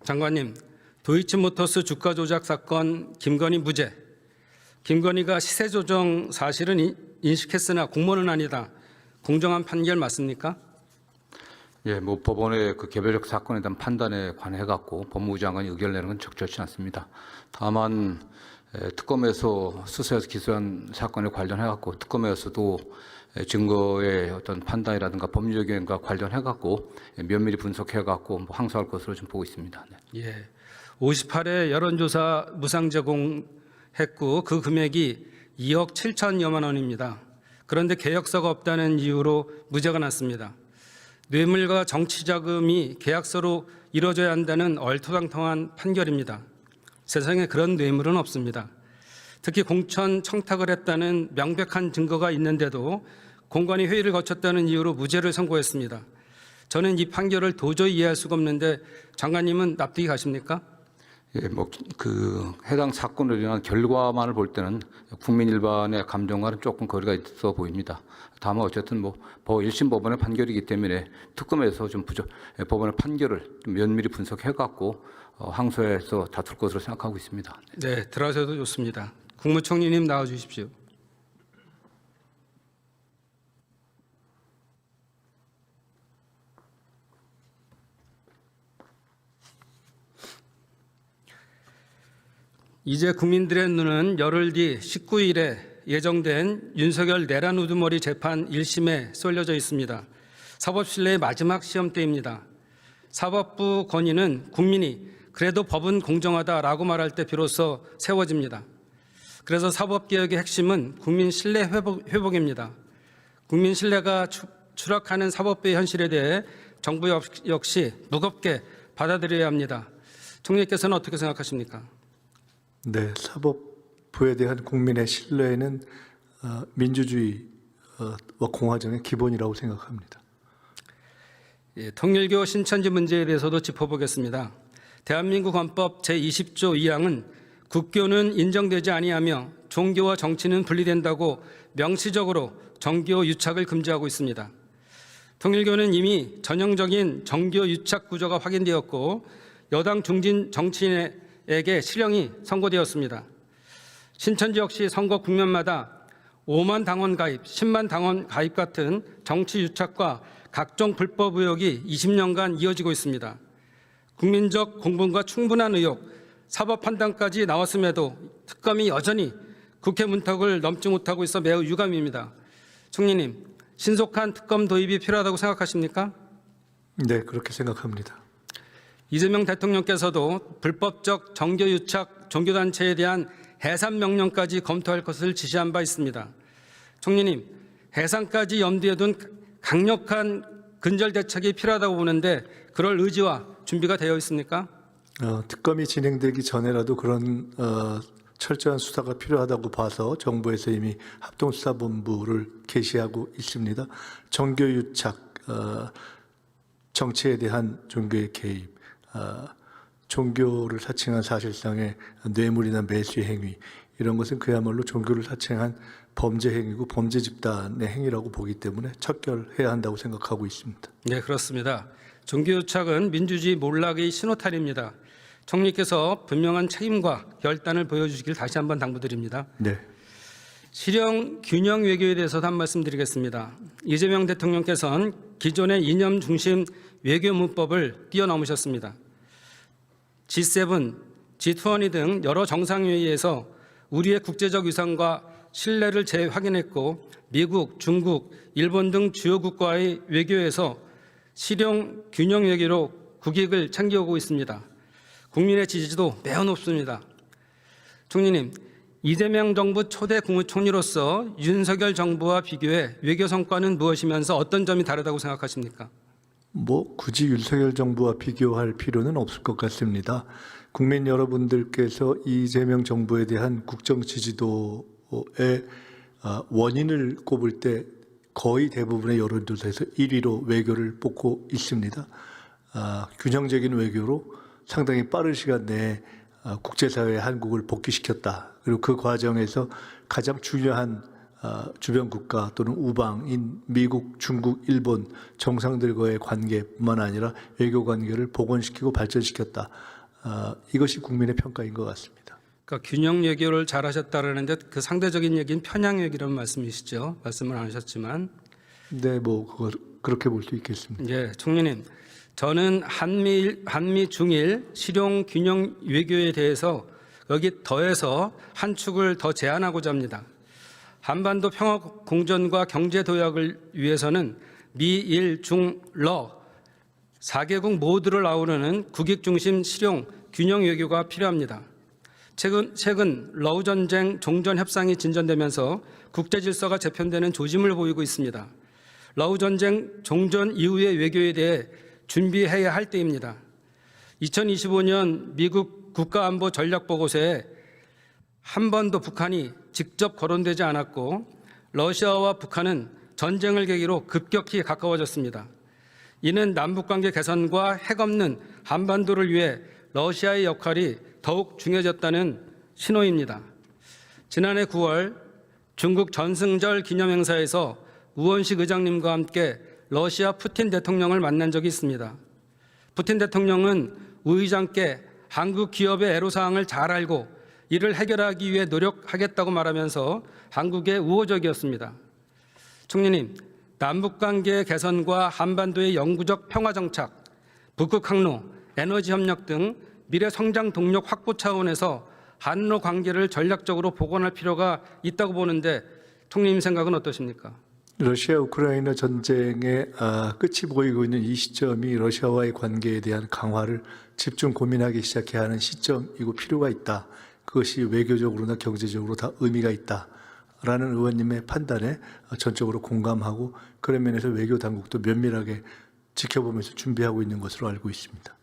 장관님, 도이치모터스 주가 조작 사건 김건희 무죄. 김건희가 시세 조정 사실은 인식했으나 공모는 아니다. 공정한 판결 맞습니까? 예, 뭐 법원의 그 개별적 사건에 대한 판단에 관해 갖고 법무부 장관이 의견을 내는 건 적절치 않습니다. 다만 특검에서 수사해서 기소한 사건에 관련해 갖고 특검에서도 증거의 어떤 판단이라든가 법률적 의견과 관련해 갖고 면밀히 분석해 갖고 항소할 것으로 좀 보고 있습니다. 네. 예. 58회 여론조사 무상 제공했고 그 금액이 2억 7천여만 원입니다. 그런데 계약서가 없다는 이유로 무죄가 났습니다. 뇌물과 정치자금이 계약서로 이루어져야 한다는 얼토당통한 판결입니다. 세상에 그런 뇌물은 없습니다. 특히 공천 청탁을 했다는 명백한 증거가 있는데도 공관위 회의를 거쳤다는 이유로 무죄를 선고했습니다. 저는 이 판결을 도저히 이해할 수가 없는데 장관님은 납득이 가십니까? 예, 뭐 그 해당 사건으로 인한 결과만을 볼 때는 국민 일반의 감정과는 조금 거리가 있어 보입니다. 다만 어쨌든 뭐 1심 법원의 판결이기 때문에 특검에서 좀 법원의 판결을 좀 면밀히 분석해 갖고 항소해서 다툴 것으로 생각하고 있습니다. 네, 들어가셔도 좋습니다. 국무총리님 나와 주십시오. 이제 국민들의 눈은 열흘 뒤 19일에 예정된 윤석열 내란 우두머리 재판 1심에 쏠려져 있습니다. 사법신뢰의 마지막 시험대입니다. 사법부 건의는 국민이 그래도 법은 공정하다라고 말할 때 비로소 세워집니다. 그래서 사법개혁의 핵심은 국민 신뢰 회복입니다. 국민 신뢰가 추락하는 사법부의 현실에 대해 정부 역시 무겁게 받아들여야 합니다. 총리께서는 어떻게 생각하십니까? 네, 사법부에 대한 국민의 신뢰는 민주주의와 공화정의 기본이라고 생각합니다. 예, 통일교 신천지 문제에 대해서도 짚어보겠습니다. 대한민국 헌법 제20조 2항은 국교는 인정되지 아니하며 종교와 정치는 분리된다고 명시적으로 정교 유착을 금지하고 있습니다. 통일교는 이미 전형적인 정교 유착 구조가 확인되었고 여당 중진 정치인에게 실형이 선고되었습니다. 신천지 역시 선거 국면마다 5만 당원 가입, 10만 당원 가입 같은 정치 유착과 각종 불법 의혹이 20년간 이어지고 있습니다. 국민적 공분과 충분한 의혹, 사법 판단까지 나왔음에도 특검이 여전히 국회 문턱을 넘지 못하고 있어 매우 유감입니다. 총리님, 신속한 특검 도입이 필요하다고 생각하십니까? 네, 그렇게 생각합니다. 이재명 대통령께서도 불법적 정교 유착 종교단체에 대한 해산 명령까지 검토할 것을 지시한 바 있습니다. 총리님, 해산까지 염두에 둔 강력한 근절 대책이 필요하다고 보는데 그럴 의지와 준비가 되어 있습니까? 특검이 진행되기 전에라도 그런 철저한 수사가 필요하다고 봐서 정부에서 이미 합동수사본부를 개시하고 있습니다. 정교유착, 정치에 대한 종교의 개입, 종교를 사칭한 사실상의 뇌물이나 매수의 행위, 이런 것은 그야말로 종교를 사칭한 범죄 행위고 범죄 집단의 행위라고 보기 때문에 척결해야 한다고 생각하고 있습니다. 네, 그렇습니다. 종교유착은 민주주의 몰락의 신호탄입니다. 총리께서 분명한 책임과 결단을 보여주시길 다시 한번 당부드립니다. 네. 실형 균형 외교에 대해서도 한 말씀 드리겠습니다. 이재명 대통령께서는 기존의 이념 중심 외교 문법을 뛰어넘으셨습니다. G7, G20 등 여러 정상회의에서 우리의 국제적 위상과 신뢰를 재확인했고 미국, 중국, 일본 등 주요 국가의 외교에서 실형 균형 외교로 국익을 챙겨오고 있습니다. 국민의 지지도 매우 높습니다. 총리님, 이재명 정부 초대 국무총리로서 윤석열 정부와 비교해 외교 성과는 무엇이면서 어떤 점이 다르다고 생각하십니까? 굳이 윤석열 정부와 비교할 필요는 없을 것 같습니다. 국민 여러분들께서 이재명 정부에 대한 국정 지지도의 원인을 꼽을 때 거의 대부분의 여론조사에서 1위로 외교를 뽑고 있습니다. 균형적인 외교로 상당히 빠른 시간 내에 국제사회에 한국을 복귀시켰다. 그리고 그 과정에서 가장 중요한 주변 국가 또는 우방인 미국, 중국, 일본 정상들과의 관계뿐만 아니라 외교 관계를 복원시키고 발전시켰다. 이것이 국민의 평가인 것 같습니다. 그러니까 균형 외교를 잘하셨다라는데 그 상대적인 얘기는 편향 외교라는 말씀이시죠. 말씀을 안 하셨지만. 네, 뭐 그렇게 볼 수 있겠습니다. 예, 총리님, 저는 한미 중일 실용 균형 외교에 대해서 여기 더해서 한 축을 더 제안하고자 합니다. 한반도 평화 공존과 경제 도약을 위해서는 미일 중러 4개국 모두를 아우르는 국익 중심 실용 균형 외교가 필요합니다. 최근 러우 전쟁 종전 협상이 진전되면서 국제 질서가 재편되는 조짐을 보이고 있습니다. 러우 전쟁 종전 이후의 외교에 대해 준비해야 할 때입니다. 2025년 미국 국가안보 전략보고서에 한 번도 북한이 직접 거론되지 않았고 러시아와 북한은 전쟁을 계기로 급격히 가까워졌습니다. 이는 남북관계 개선과 핵 없는 한반도를 위해 러시아의 역할이 더욱 중요해졌다는 신호입니다. 지난해 9월 중국 전승절 기념행사에서 우원식 의장님과 함께 러시아 푸틴 대통령을 만난 적이 있습니다. 푸틴 대통령은 우 의장께 한국 기업의 애로사항을 잘 알고 이를 해결하기 위해 노력하겠다고 말하면서 한국에 우호적이었습니다. 총리님, 남북관계 개선과 한반도의 영구적 평화정착, 북극 항로, 에너지 협력 등 미래 성장 동력 확보 차원에서 한러 관계를 전략적으로 복원할 필요가 있다고 보는데 총리님 생각은 어떠십니까? 러시아 우크라이나 전쟁의 끝이 보이고 있는 이 시점이 러시아와의 관계에 대한 강화를 집중 고민하기 시작해야 하는 시점이고 필요가 있다. 그것이 외교적으로나 경제적으로 다 의미가 있다라는 의원님의 판단에 전적으로 공감하고 그런 면에서 외교 당국도 면밀하게 지켜보면서 준비하고 있는 것으로 알고 있습니다.